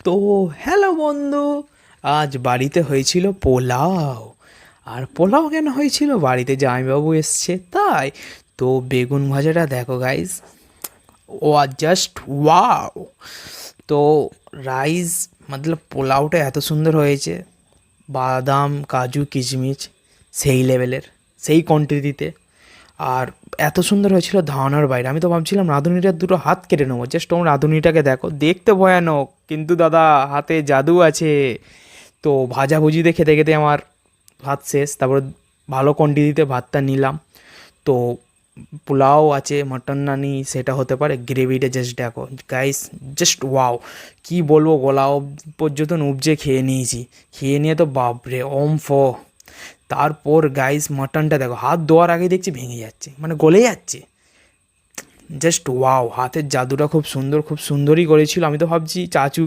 তো হ্যালো বন্ধু, আজ বাড়িতে হয়েছিল পোলাও। আর পোলাও কেন হয়েছিল, বাড়িতে জামাইবাবু এসছে তাই। তো বেগুন ভাজাটা দেখো গাইস, ও জাস্ট ওয়াও। তো রাইস মতলব পোলাওটা এত সুন্দর হয়েছে, বাদাম কাজু কিশমিশ সেই লেভেলের, সেই কোয়ান্টিটিতে। আর এত সুন্দর হয়েছিল ধারণার বাইরে। আমি তো ভাবছিলাম রাঁধুনিটার দুটো হাত কেটে নেবো। জাস্ট তোমার রাঁধুনিটাকে দেখো, দেখতে ভয়ানক কিন্তু দাদা হাতে জাদু আছে। তো ভাজাভুজিতে খেতে খেতে আমার ভাত শেষ। তারপর ভালো কোয়ান্টিটিতে ভাতটা নিলাম। তো পোলাও আছে, মটন না নিই সেটা হতে পারে, গ্রেভিটা জাস্ট দেখো গাইস, জাস্ট ওয়াও। কী বলবো, গলা পর্যন্ত উপজে খেয়ে নিয়েছি। খেয়ে নিয়ে তো বাপরে ওম ফ। তারপর গাইস মাটনটা দেখো, হাত ধোয়ার আগে দেখছি ভেঙে যাচ্ছে, মানে গলে যাচ্ছে। জাস্ট ওয়াও, হাতের জাদুটা খুব সুন্দর, খুব সুন্দরই করেছিল। আমি তো ভাবছি চাচু